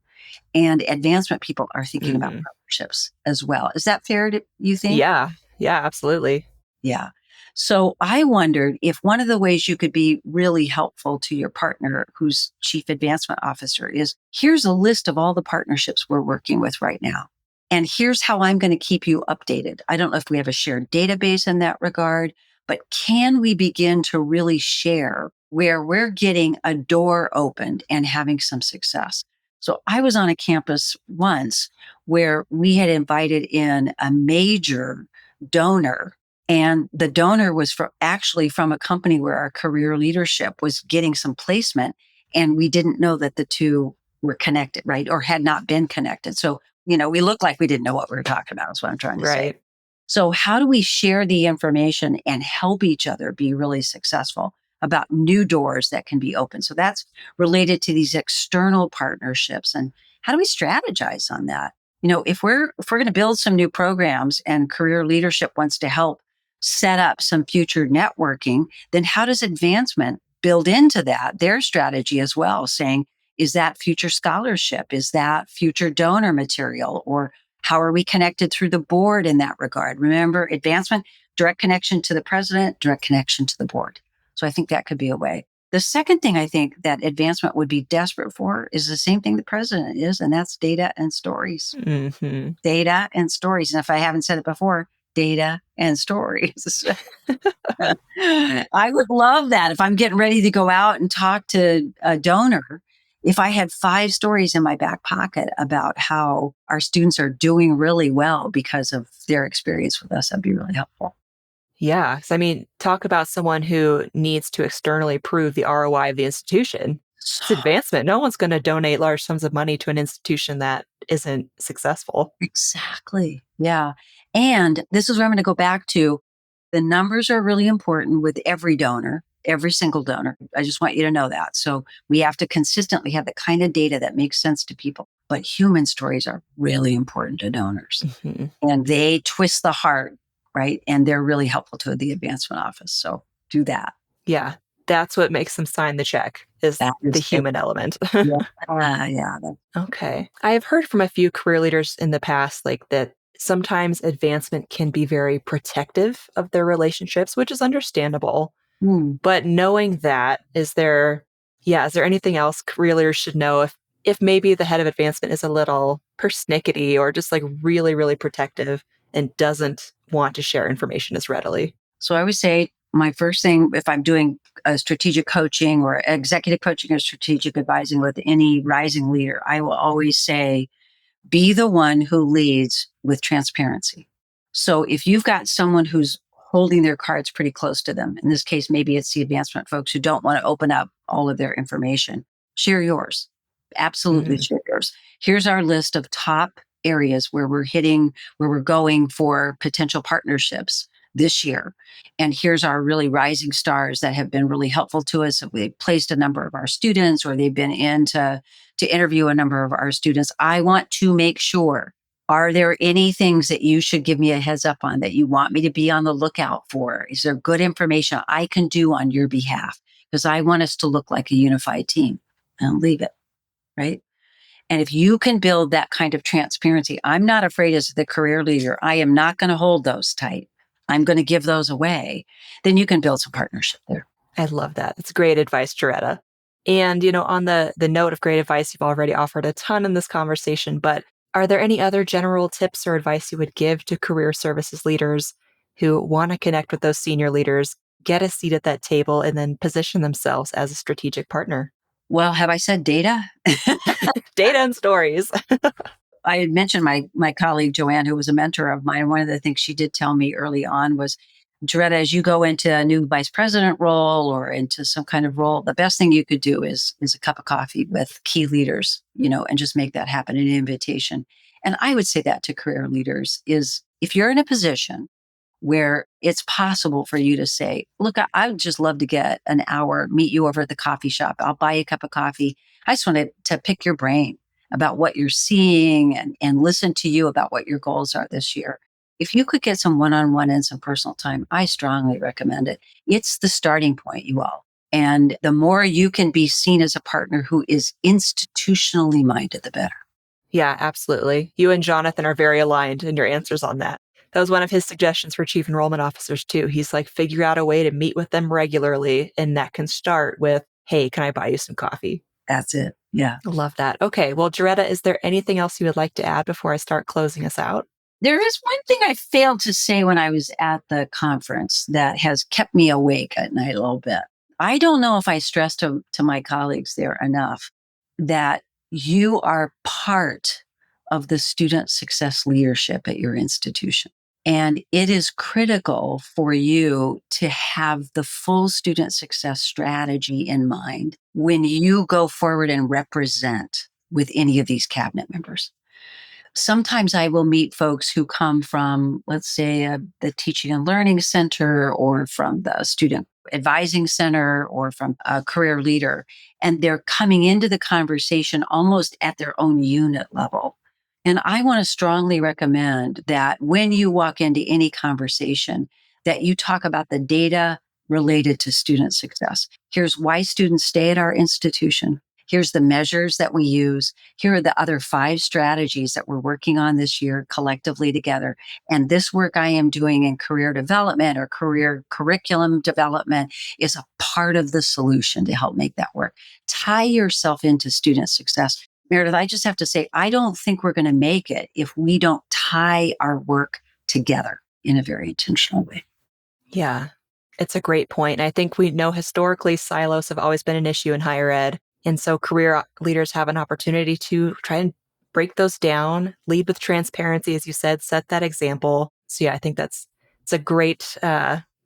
and advancement people are thinking about
Mhm.
partnerships as well. Is that fair to you think?
Yeah. Yeah, absolutely.
Yeah. So I wondered if one of the ways you could be really helpful to your partner who's chief advancement officer is here's a list of all the partnerships we're working with right now. And here's how I'm going to keep you updated. I don't know if we have a shared database in that regard, but can we begin to really share where we're getting a door opened and having some success? So I was on a campus once where we had invited in a major donor, and the donor was actually from a company where our career leadership was getting some placement. And we didn't know that the two were connected, right? Or had not been connected. So, we looked like we didn't know what we were talking about, is what I'm trying to say.
Right.
So how do we share the information and help each other be really successful about new doors that can be open? So that's related to these external partnerships. And how do we strategize on that? If we're going to build some new programs and career leadership wants to help set up some future networking, then how does advancement build into that their strategy as well, saying, is that future scholarship? Is that future donor material? Or how are we connected through the board in that regard? Remember, advancement, direct connection to the president, direct connection to the board. So I think that could be a way. The second thing I think that advancement would be desperate for is the same thing the president is, and that's data and stories.
Mhm.
Data and stories. And if I haven't said it before, data and stories. I would love that if I'm getting ready to go out and talk to a donor. If I had 5 stories in my back pocket about how our students are doing really well because of their experience with us, that'd be really helpful.
Yeah. I mean, talk about someone who needs to externally prove the ROI of the institution.
So,
It's advancement. No one's going to donate large sums of money to an institution that isn't successful.
exactly. Yeah. And this is where I'm going to go back to the numbers are really important with every donor, every single donor. I just want you to know that. So we have to consistently have the kind of data that makes sense to people. But human stories are really important to donors,
Mhm.
and they twist the heart, right? And they're really helpful to the advancement office. So do that.
Yeah. That's what makes them sign the check is
That
the
is it.
human element.
Yeah. Yeah.
Okay. I have heard from a few career leaders in the past, like that sometimes advancement can be very protective of their relationships, which is understandable.
Hmm.
But knowing that, is there anything else career leaders should know if maybe the head of advancement is a little persnickety or just like really, really protective and doesn't want to share information as readily?
So I would say my first thing, if I'm doing a strategic coaching or executive coaching or strategic advising with any rising leader, I will always say, be the one who leads with transparency. So if you've got someone who's holding their cards pretty close to them, in this case, maybe it's the advancement folks who don't want to open up all of their information, share yours. Absolutely
Mhm.
share yours. Here's our list of top areas where we're going for potential partnerships this year. And here's our really rising stars that have been really helpful to us. We placed a number of our students, or they've been in to interview a number of our students. I want to make sure, are there any things that you should give me a heads up on that you want me to be on the lookout for? Is there good information I can do on your behalf? Because I want us to look like a unified team, and leave it, right? And if you can build that kind of transparency, I'm not afraid as the career leader, I am not going to hold those tight. I'm going to give those away. Then you can build some partnership there.
I love that. It's great advice, Joretta. And, on the note of great advice, you've already offered a ton in this conversation, but are there any other general tips or advice you would give to career services leaders who want to connect with those senior leaders, get a seat at that table, and then position themselves as a strategic partner?
Well, have I said data?
Data and stories.
I had mentioned my colleague Joanne, who was a mentor of mine. One of the things she did tell me early on was, Joretta, as you go into a new vice president role or into some kind of role, the best thing you could do is a cup of coffee with key leaders, and just make that happen, an invitation. And I would say that to career leaders is If you're in a position where it's possible for you to say, look, I would just love to get an hour, meet you over at the coffee shop. I'll buy you a cup of coffee. I just wanted to pick your brain about what you're seeing and listen to you about what your goals are this year. If you could get some one-on-one and some personal time, I strongly recommend it. It's the starting point, you all. And the more you can be seen as a partner who is institutionally minded, the better.
Yeah, absolutely. You and Jonathan are very aligned in your answers on that. That was one of his suggestions for chief enrollment officers, too. He's like, figure out a way to meet with them regularly. And that can start with, hey, can I buy you some coffee?
That's it. Yeah.
I love that. Okay. Well, Joretta, is there anything else you would like to add before I start closing us out?
There is one thing I failed to say when I was at the conference that has kept me awake at night a little bit. I don't know if I stressed to my colleagues there enough that you are part of the student success leadership at your institution. And it is critical for you to have the full student success strategy in mind when you go forward and represent with any of these cabinet members. Sometimes I will meet folks who come from, let's say, the Teaching and Learning Center or from the Student Advising Center or from a career leader, and they're coming into the conversation almost at their own unit level. And I want to strongly recommend that when you walk into any conversation, that you talk about the data related to student success. Here's why students stay at our institution. Here's the measures that we use. Here are the other 5 strategies that we're working on this year collectively together. And this work I am doing in career development or career curriculum development is a part of the solution to help make that work. Tie yourself into student success. Meredith, I just have to say, I don't think we're going to make it if we don't tie our work together in a very intentional way.
Yeah, it's a great point. And I think we know historically silos have always been an issue in higher ed. And so career leaders have an opportunity to try and break those down, lead with transparency, as you said, set that example. So yeah, I think it's a great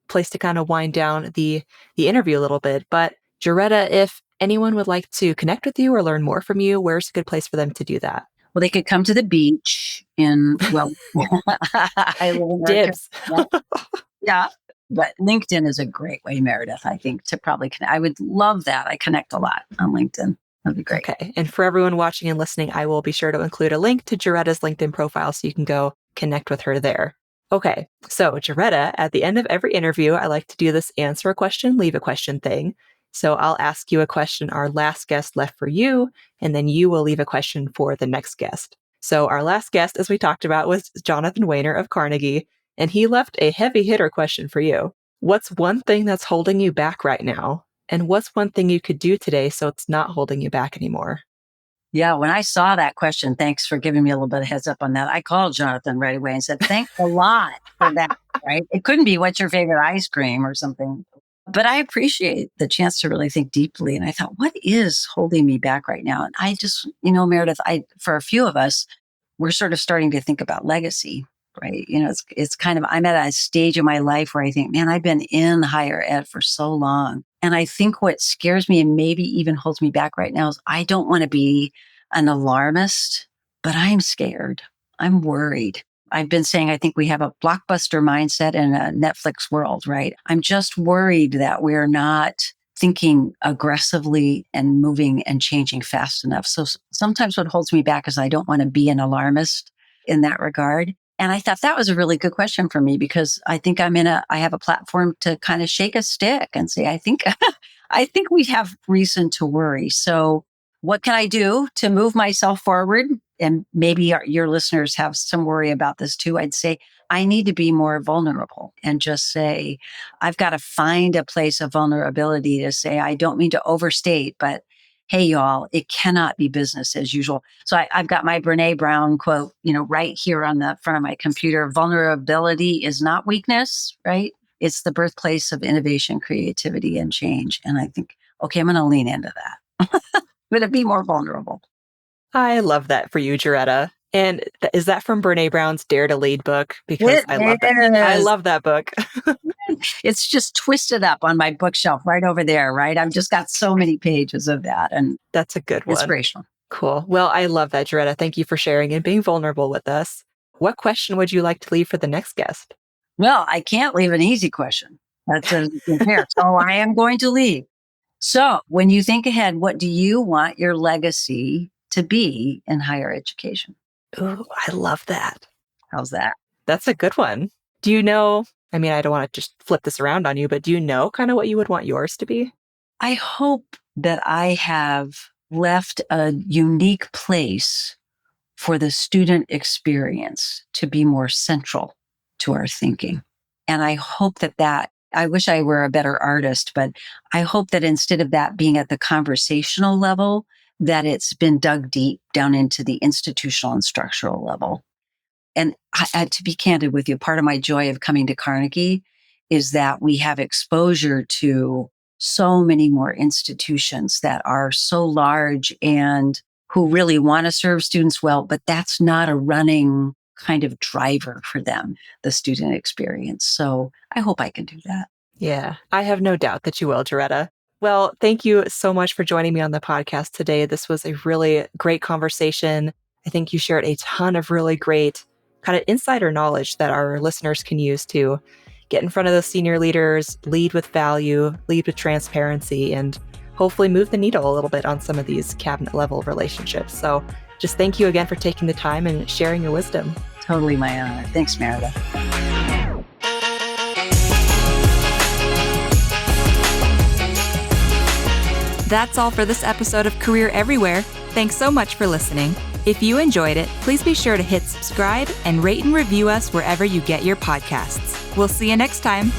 place to kind of wind down the interview a little bit. But Joretta, if anyone would like to connect with you or learn more from you, where's a good place for them to do that?
Well, they could come to the beach well, I live in North
Dibs.
Carolina. Yeah. But LinkedIn is a great way, Meredith, I think, to probably connect. I would love that. I connect a lot on LinkedIn. That'd be great.
Okay. And for everyone watching and listening, I will be sure to include a link to Joretta's LinkedIn profile so you can go connect with her there. Okay. So, Joretta, at the end of every interview, I like to do this answer a question, leave a question thing. So I'll ask you a question our last guest left for you, and then you will leave a question for the next guest. So our last guest, as we talked about, was Jonathan Weiner of Carnegie, and he left a heavy hitter question for you. What's one thing that's holding you back right now? And what's one thing you could do today so it's not holding you back anymore?
Yeah, when I saw that question, thanks for giving me a little bit of heads up on that. I called Jonathan right away and said, thanks a lot for that, right? It couldn't be what's your favorite ice cream or something. But I appreciate the chance to really think deeply. And I thought, what is holding me back right now? And I just, Meredith, for a few of us, we're sort of starting to think about legacy, right? It's kind of, I'm at a stage in my life where I think, man, I've been in higher ed for so long. And I think what scares me and maybe even holds me back right now is I don't want to be an alarmist, but I'm scared. I'm worried. I've been saying, I think we have a blockbuster mindset in a Netflix world, right? I'm just worried that we're not thinking aggressively and moving and changing fast enough. So sometimes what holds me back is I don't want to be an alarmist in that regard. And I thought that was a really good question for me because I think I have a platform to kind of shake a stick and say, I think we have reason to worry. So what can I do to move myself forward? And maybe your listeners have some worry about this too. I'd say I need to be more vulnerable and just say, I've got to find a place of vulnerability to say, I don't mean to overstate, but hey, y'all, it cannot be business as usual. So I've got my Brene Brown quote, right here on the front of my computer. Vulnerability is not weakness, right? It's the birthplace of innovation, creativity, and change. And I think, okay, I'm going to lean into that. I'm going to be more vulnerable.
I love that for you, Joretta. And is that from Brene Brown's Dare to Lead book? Because I love that. I love that book.
It's just twisted up on my bookshelf right over there, right? I've just got so many pages of that. And
that's a good one.
Inspirational.
Cool. Well, I love that, Joretta. Thank you for sharing and being vulnerable with us. what question would you like to leave for the next guest?
Well, I can't leave an easy question. That's unfair. So I am going to leave. So when you think ahead, what do you want your legacy to be in higher education?
Ooh, I love that.
How's that?
That's a good one. Do you know, I mean, I don't want to just flip this around on you, but do you know kind of what you would want yours to be?
I hope that I have left a unique place for the student experience to be more central to our thinking. And I hope that I wish I were a better artist, but I hope that instead of that being at the conversational level, that it's been dug deep down into the institutional and structural level. And to be candid with you, part of my joy of coming to Carnegie is that we have exposure to so many more institutions that are so large and who really want to serve students well, but that's not a running kind of driver for them, the student experience. So I hope I can do that.
Yeah, I have no doubt that you will, Joretta. Well, thank you so much for joining me on the podcast today. This was a really great conversation. I think you shared a ton of really great kind of insider knowledge that our listeners can use to get in front of those senior leaders, lead with value, lead with transparency, and hopefully move the needle a little bit on some of these cabinet level relationships. So just thank you again for taking the time and sharing your wisdom.
Totally my honor. Thanks, Meredith.
That's all for this episode of Career Everywhere. Thanks so much for listening. If you enjoyed it, please be sure to hit subscribe and rate and review us wherever you get your podcasts. We'll see you next time.